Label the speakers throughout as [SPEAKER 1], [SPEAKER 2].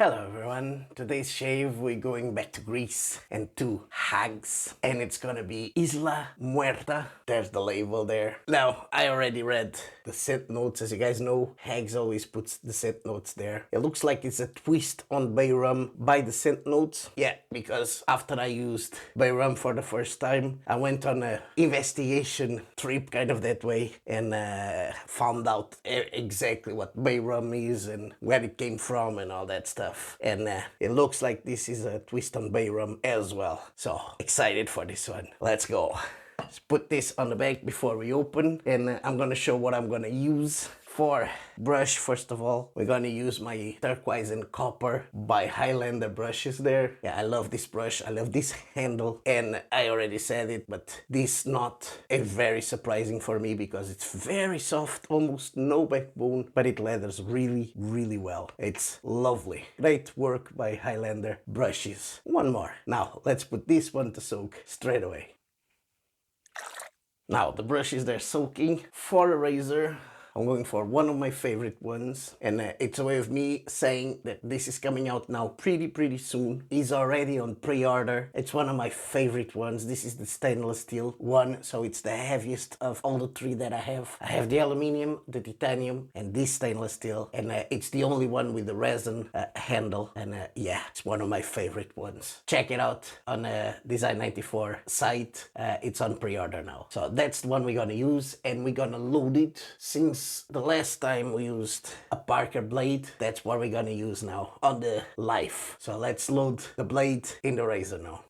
[SPEAKER 1] Hello everyone, today's shave we're going back to Greece and to HAGS, and it's gonna be Isla Muerta. There's the label there. Now, I already read the scent notes. As you guys know, HAGS always puts the scent notes there. It looks like it's a twist on bay rum by the scent notes. Yeah, because after I used bay rum for the first time, I went on a investigation trip kind of that way and found out exactly what bay rum is and where it came from and all that stuff. And it looks like this is a twist on bay rum as well. So excited for this one. Let's go. Let's put this on the back before we open, and I'm gonna show what I'm gonna use. For brush, first of all, we're gonna use my Turquoise and Copper by Highlander brushes there. Yeah, I love this brush, I love this handle, and I already said it, but this knot is very surprising for me because it's very soft, almost no backbone, but it leathers really, really well. It's lovely. Great work by Highlander brushes. One more. Now, let's put this one to soak straight away. Now, the brushes, they're soaking. For a razor, I'm going for one of my favorite ones, and it's a way of me saying that this is coming out now pretty soon. It's already on pre-order. It's one of my favorite ones. This is the stainless steel one, so it's the heaviest of all the three that I have. I have the aluminium, the titanium, and this stainless steel, and it's the only one with the resin handle, and yeah, it's one of my favorite ones. Check it out on Design94 site. It's on pre-order now. So that's the one we're gonna use, and we're gonna load it. Since the last time we used a Parker blade, that's what we're gonna use now on the Life. So let's load the blade in the razor now.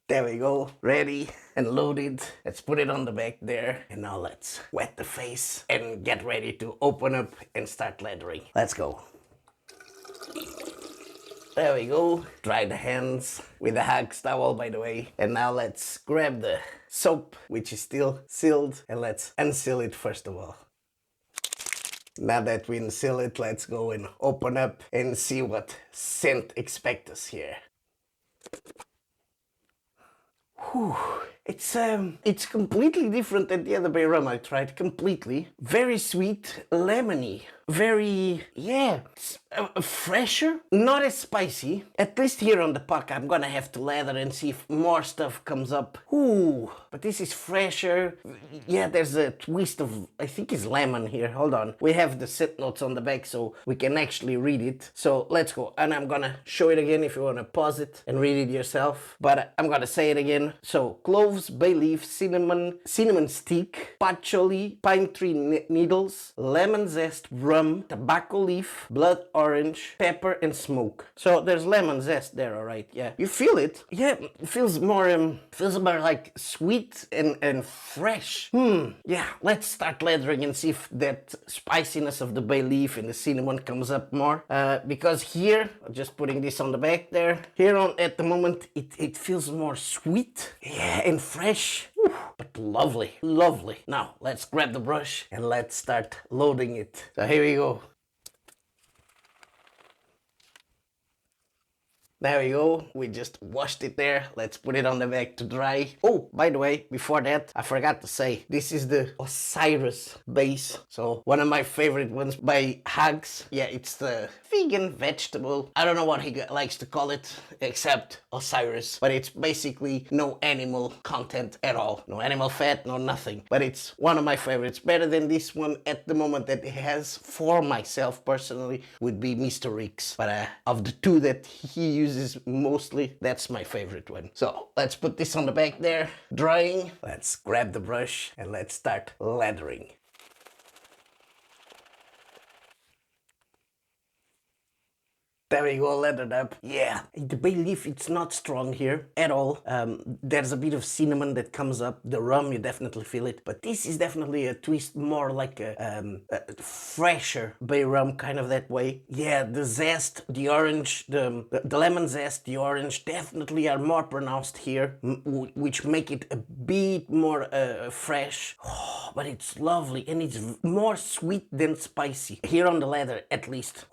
[SPEAKER 1] There we go, ready and loaded. Let's put it on the back there, and now let's wet the face and get ready to open up and start leathering. Let's go. There we go. Dry the hands with the HAGS towel, by the way. And now let's grab the soap, which is still sealed, and let's unseal it first of all. Now that we unseal it, let's go and open up and see what scent expects us here. Whew. It's completely different than the other bay rum I tried. Completely. Very sweet, lemony. Very, yeah, fresher. Not as spicy. At least here on the puck, I'm gonna have to lather and see if more stuff comes up. Ooh, but this is fresher. Yeah, there's a twist of, I think it's lemon here. Hold on. We have the scent notes on the back so we can actually read it. So let's go. And I'm gonna show it again if you wanna pause it and read it yourself. But I'm gonna say it again. So, cloves, bay leaf, cinnamon stick, patchouli, pine tree needles, lemon zest, rum, tobacco leaf, blood orange, pepper, and smoke. So there's lemon zest there, alright, yeah. You feel it? Yeah, it feels more like sweet and fresh. Yeah, let's start leathering and see if that spiciness of the bay leaf and the cinnamon comes up more. Because here, just putting this on the back there, here on at the moment, it feels more sweet. Yeah, and fresh. Whew, but lovely, lovely. Now, let's grab the brush and let's start loading it. So here we go. There we go, we just washed it there. Let's put it on the back to dry. Oh, by the way, before that, I forgot to say, this is the Osiris base. So, one of my favorite ones by HAGS. Yeah, it's the vegan vegetable. I don't know what he likes to call it, except Osiris. But it's basically no animal content at all. No animal fat, no nothing. But it's one of my favorites. Better than this one at the moment that it has, for myself personally, would be Mr. Rick's. But of the two that he uses mostly, that's my favorite one. So let's put this on the back there, drying. Let's grab the brush and let's start lathering. There we go, leathered up. Yeah, the bay leaf, it's not strong here at all. There's a bit of cinnamon that comes up. The rum, you definitely feel it. But this is definitely a twist more like a fresher bay rum, kind of that way. Yeah, the zest, the orange, the lemon zest, the orange definitely are more pronounced here, which make it a bit more fresh. Oh, but it's lovely and it's more sweet than spicy. Here on the leather, at least.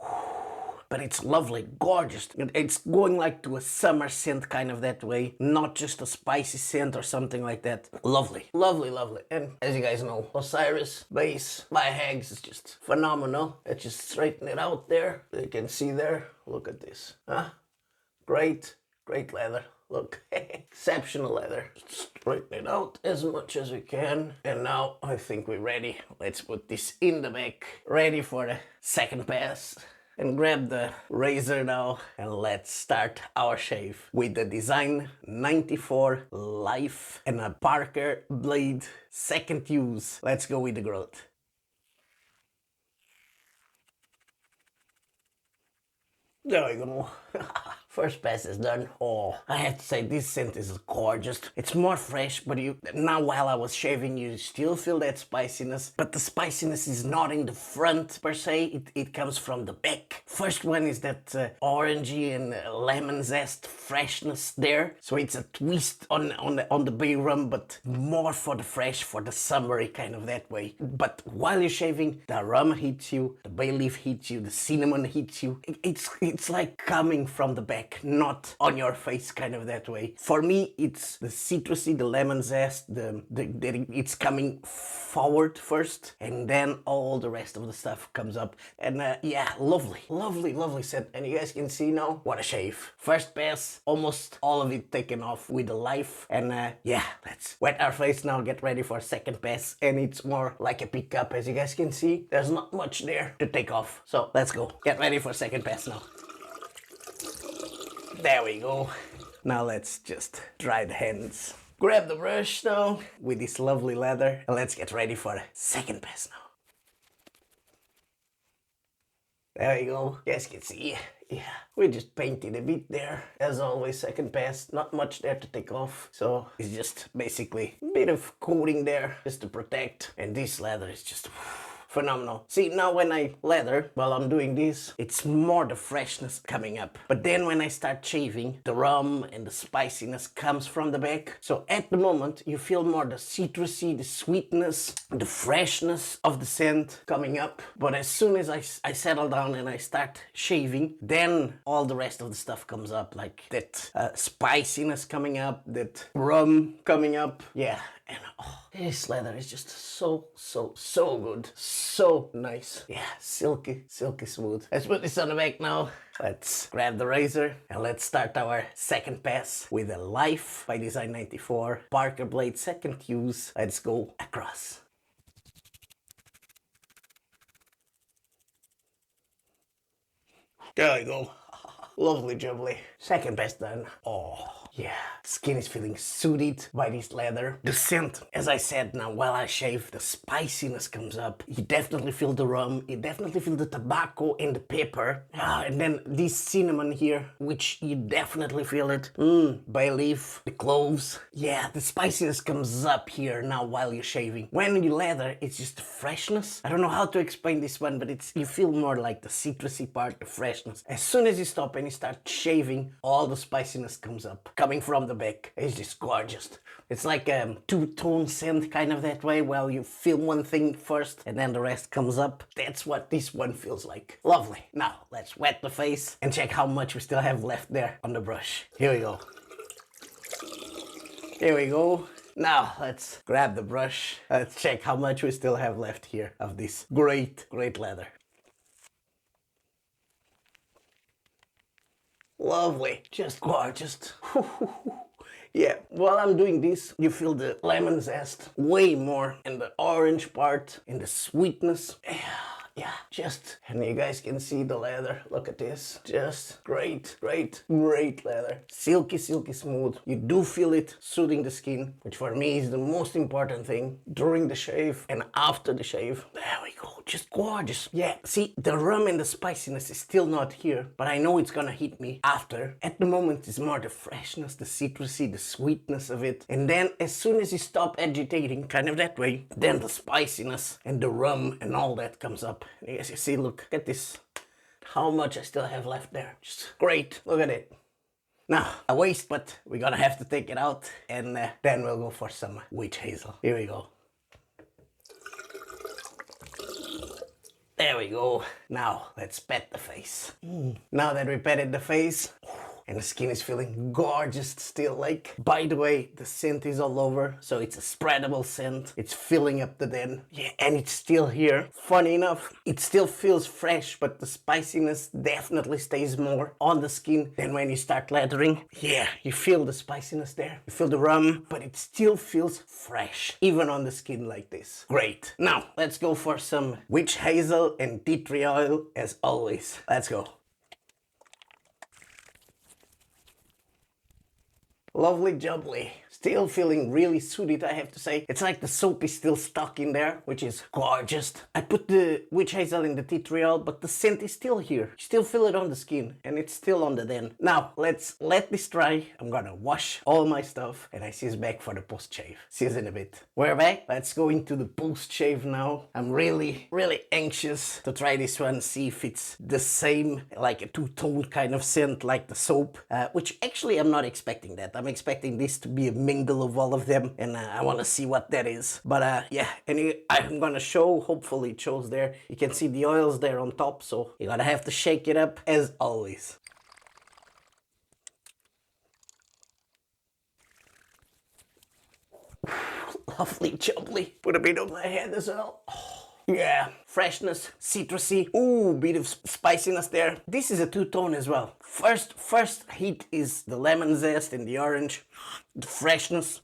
[SPEAKER 1] but it's lovely, gorgeous. It's going like to a summer scent kind of that way, not just a spicy scent or something like that. Lovely, lovely, lovely. And as you guys know, Osiris base by HAGS is just phenomenal. Let's just straighten it out there. You can see there, look at this, huh? Great, great leather. Look, exceptional leather. Straighten it out as much as we can. And now I think we're ready. Let's put this in the bag, ready for the second pass. And grab the razor now and let's start our shave with the Design 94 Life and a Parker blade, second use. Let's go with the growth. There we go. First pass is done. Oh, I have to say this scent is gorgeous. It's more fresh, but now while I was shaving, you still feel that spiciness, but the spiciness is not in the front per se. It comes from the back. First one is that orangey and lemon zest freshness there. So it's a twist on the bay rum, but more for the fresh, for the summery kind of that way. But while you're shaving, the rum hits you, the bay leaf hits you, the cinnamon hits you. It's like coming from the back, not on your face kind of that way. For me, it's the citrusy, the lemon zest, it's coming forward first, and then all the rest of the stuff comes up. And yeah, lovely, lovely, lovely scent. And you guys can see now, what a shave. First pass, almost all of it taken off with the Life. And yeah, let's wet our face now, get ready for second pass. And it's more like a pickup, as you guys can see. There's not much there to take off. So let's go, get ready for second pass now. There we go. Now let's just dry the hands. Grab the brush now with this lovely leather and let's get ready for the second pass now. There we go. You guys can see. Yeah, we just painted a bit there. As always, second pass, not much there to take off. So it's just basically a bit of coating there just to protect. And this leather is just phenomenal. See, now when I leather, while I'm doing this, it's more the freshness coming up. But then when I start shaving, the rum and the spiciness comes from the back. So at the moment, you feel more the citrusy, the sweetness, the freshness of the scent coming up. But as soon as I settle down and I start shaving, then all the rest of the stuff comes up, like that spiciness coming up, that rum coming up. Yeah. And oh, this leather is just so good. So nice. Yeah, silky, silky smooth. Let's put this on the back now. Let's grab the razor and let's start our second pass with a Life by Design 94. Parker blade, second use. Let's go across. There we go. Lovely jubbly. Second pass done. Oh. Yeah, skin is feeling soothed by this leather. The scent, as I said now, while I shave, the spiciness comes up. You definitely feel the rum, you definitely feel the tobacco and the pepper. And then this cinnamon here, which you definitely feel it. Bay leaf, the cloves. Yeah, the spiciness comes up here now while you're shaving. When you leather, it's just the freshness. I don't know how to explain this one, but you feel more like the citrusy part, the freshness. As soon as you stop and you start shaving, all the spiciness comes up. Coming from the back. It's just gorgeous. It's like a two-tone scent kind of that way. Well, you feel one thing first and then the rest comes up. That's what this one feels like. Lovely. Now, let's wet the face and check how much we still have left there on the brush. Here we go. Here we go. Now, let's grab the brush. Let's check how much we still have left here of this great, great leather. Lovely, just gorgeous. Yeah, while I'm doing this, you feel the lemon zest way more in the orange part, in the sweetness. Yeah, just, and you guys can see the leather. Look at this. Just great, great, great leather. Silky, silky smooth. You do feel it soothing the skin, which for me is the most important thing during the shave and after the shave. There we go. Just gorgeous. Yeah, see, the rum and the spiciness is still not here, but I know it's gonna hit me after. At the moment, it's more the freshness, the citrusy, the sweetness of it. And then as soon as you stop agitating, kind of that way, then the spiciness and the rum and all that comes up. As you see, look at this, how much I still have left there. Just great, look at it. Now, a waste, but we're gonna have to take it out and then we'll go for some witch hazel. Here we go. There we go. Now let's pet the face. Now that we petted the face, and the skin is feeling gorgeous still. Like, by the way, the scent is all over, so it's a spreadable scent. It's filling up the den. Yeah, and it's still here. Funny enough, it still feels fresh, but the spiciness definitely stays more on the skin than when you start lathering. Yeah, you feel the spiciness there. You feel the rum, but it still feels fresh, even on the skin like this. Great. Now, let's go for some witch hazel and tea tree oil as always. Let's go. Lovely jubbly. Still feeling really soothing, I have to say. It's like the soap is still stuck in there, which is gorgeous. I put the witch hazel in the tea tree oil, but the scent is still here. You still feel it on the skin, and it's still on the den. Now, let's let this dry. I'm gonna wash all my stuff, and I see you back for the post-shave. See you in a bit. We're back. Let's go into the post-shave now. I'm really, really anxious to try this one, see if it's the same, like a two-tone kind of scent like the soap, which actually I'm not expecting that. I'm expecting this to be a mingle of all of them, and I want to see what that is. But yeah, and I'm gonna show, hopefully it shows there. You can see the oils there on top, so you're gonna have to shake it up as always. Lovely jubbly. Put a bit on my head as well. Yeah, freshness, citrusy, ooh, bit of spiciness there. This is a two-tone as well. First heat is the lemon zest and the orange, the freshness.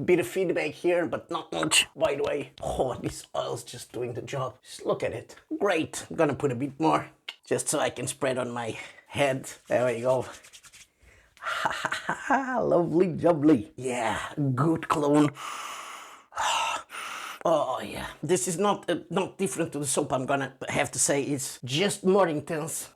[SPEAKER 1] Bit of feedback here, but not much, by the way. This oil's just doing the job. Just look at it. Great. I'm gonna put a bit more, just so I can spread on my head. There we go. Lovely jubbly. Yeah, good cologne. Oh yeah, this is not different to the soap, I'm gonna have to say. It's just more intense.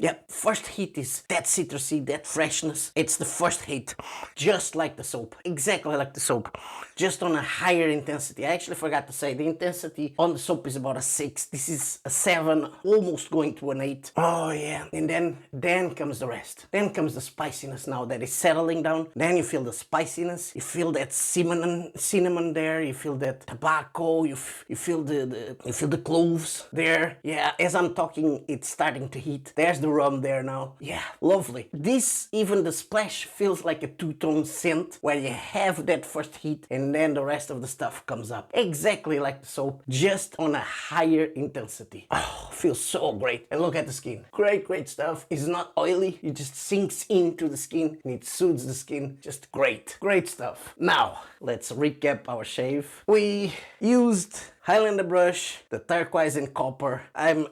[SPEAKER 1] Yeah, first heat is that citrusy, that freshness. It's the first heat, just like the soap, exactly like the soap, just on a higher intensity. I actually forgot to say, the intensity on the soap is about a 6. This is a 7, almost going to an 8. Oh yeah, and then comes the rest. Then comes the spiciness now that is settling down. Then you feel the spiciness, you feel that cinnamon there, you feel that tobacco, you feel the cloves there. Yeah, as I'm talking, it's starting to heat. There's the rum there now. Yeah, lovely. This, even the splash, feels like a two-tone scent where you have that first heat and then the rest of the stuff comes up. Exactly like the soap, just on a higher intensity. Oh, feels so great. And look at the skin. Great stuff. It's not oily. It just sinks into the skin and it soothes the skin. Just great stuff. Now, let's recap our shave. We used Highlander brush, the turquoise and copper. I'm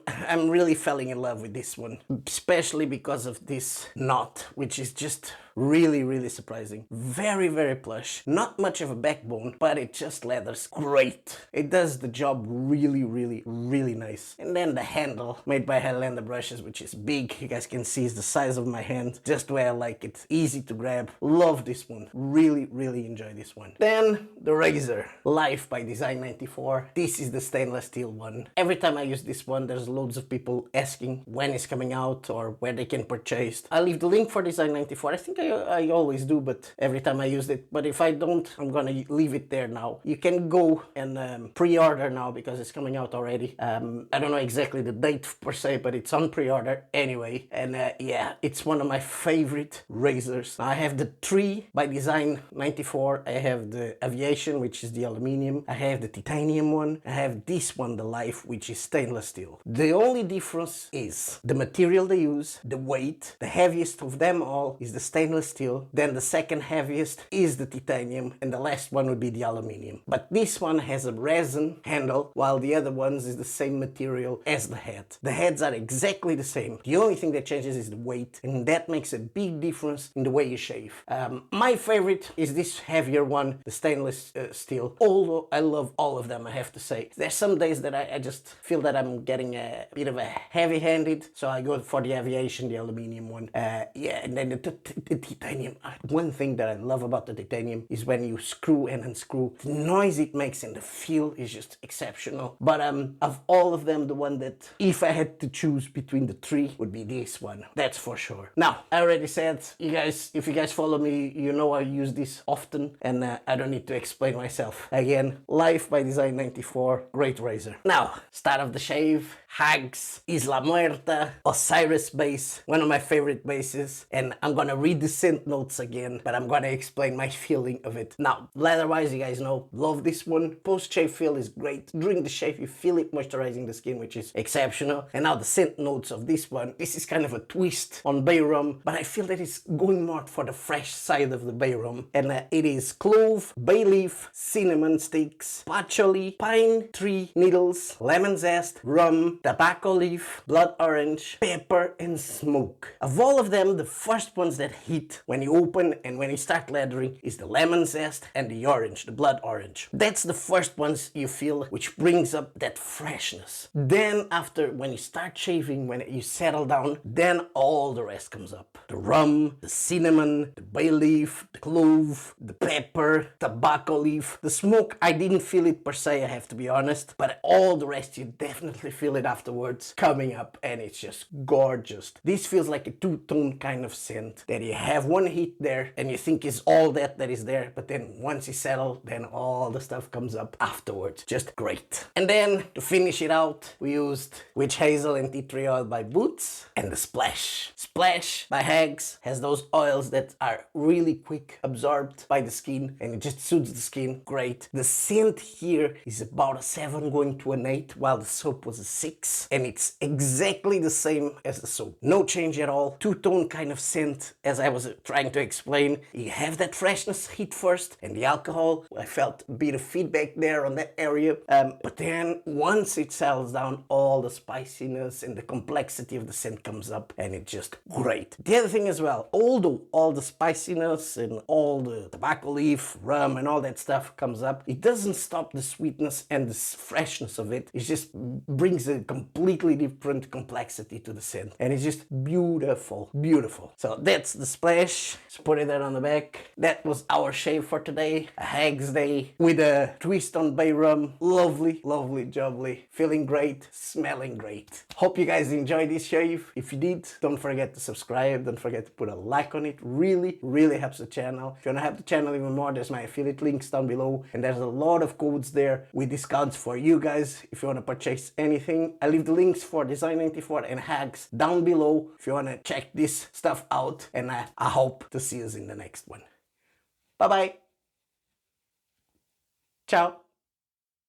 [SPEAKER 1] really falling in love with this one, especially because of this knot, which is just really surprising. Very plush. Not much of a backbone, but it just leathers great. It does the job really nice. And then the handle, made by Highlander brushes, which is big. You guys can see it's the size of my hand. Just where I like it. Easy to grab. Love this one. Really enjoy this one. Then the razor, Life by Design 94. This is the stainless steel one. Every time I use this one, there's loads of people asking when it's coming out or where they can purchase. I'll leave the link for Design 94. I think I always do, but every time I use it. But if I don't, I'm gonna leave it there now. You can go and pre-order now because it's coming out already. I don't know exactly the date per se, but it's on pre-order anyway. And yeah, it's one of my favorite razors. I have the 3 by Design 94. I have the Aviation, which is the aluminium. I have the titanium one. I have this one, the Life, which is stainless steel. The only difference is the material they use, the weight. The heaviest of them all is the stainless steel. Then the second heaviest is the titanium, and the last one would be the aluminium. But this one has a resin handle, while the other ones is the same material as the head. The heads are exactly the same. The only thing that changes is the weight, and that makes a big difference in the way you shave. My favorite is this heavier one, the stainless steel. Although I love all of them, I have to say. There's some days that I just feel that I'm getting a bit of a heavy-handed, so I go for the Aviation, the aluminium one. Yeah, and then the titanium. One thing that I love about the titanium is when you screw and unscrew, the noise it makes and the feel is just exceptional. But of all of them, the one that, if I had to choose between the 3, would be this one. That's for sure. Now, I already said, if you guys follow me, you know I use this often, and I don't need to explain myself. Again, Life by Design 94. before, great razor. Now, start of the shave, HAGS Isla Muerta, Osiris base, one of my favorite bases, and I'm gonna read the scent notes again, but I'm gonna explain my feeling of it. Now, leather-wise, you guys know, love this one. Post-shave feel is great. During the shave, you feel it moisturizing the skin, which is exceptional. And now the scent notes of this one, this is kind of a twist on bay rum, but I feel that it's going more for the fresh side of the bay rum. And it is clove, bay leaf, cinnamon sticks, patchouli, pine tree needles, lemon zest, rum, tobacco leaf, blood orange, pepper, and smoke. Of all of them, the first ones that hit when you open and when you start lathering is the lemon zest and the orange, the blood orange. That's the first ones you feel, which brings up that freshness. Then after, when you start shaving, when you settle down, then all the rest comes up. The rum, the cinnamon, the bay leaf, the clove, the pepper, tobacco leaf. The smoke, I didn't feel it per se, I have to be honest, but all the rest you definitely feel it afterwards coming up, and it's just gorgeous. This feels like a two-tone kind of scent that you have one heat there and you think is all that is there, but then once you settle, then all the stuff comes up afterwards. Just great. And then to finish it out, we used witch hazel and tea tree oil by Boots, and the splash. Splash by HAGS has those oils that are really quick absorbed by the skin, and it just suits the skin great. The scent here is about a 7 going to an 8, while the soap was a 6, and it's exactly the same as the soap. No change at all. Two-tone kind of scent, as I was trying to explain. You have that freshness hit first, and the alcohol, I felt a bit of feedback there on that area, but then once it settles down, all the spiciness and the complexity of the scent comes up, and it's just great. The other thing as well, although all the spiciness and all the tobacco leaf, rum, and all that stuff comes up, it doesn't stop the sweetness and the freshness of it. It just brings a completely different complexity to the scent, and it's just beautiful, beautiful. So that's the splash. Just put it there on the back. That was our shave for today. A HAGS day with a twist on bay rum. Lovely, lovely, jubbly. Feeling great, smelling great. Hope you guys enjoyed this shave. If you did, don't forget to subscribe. Don't forget to put a like on it. Really, really helps the channel. If you want to help the channel even more, there's my affiliate links down below, and there's a lot of codes there with discounts for you guys if you want to purchase anything. I leave the links for Design 94 and HAGS down below if you want to check this stuff out, and I hope to see you in the next one. Bye bye. Ciao.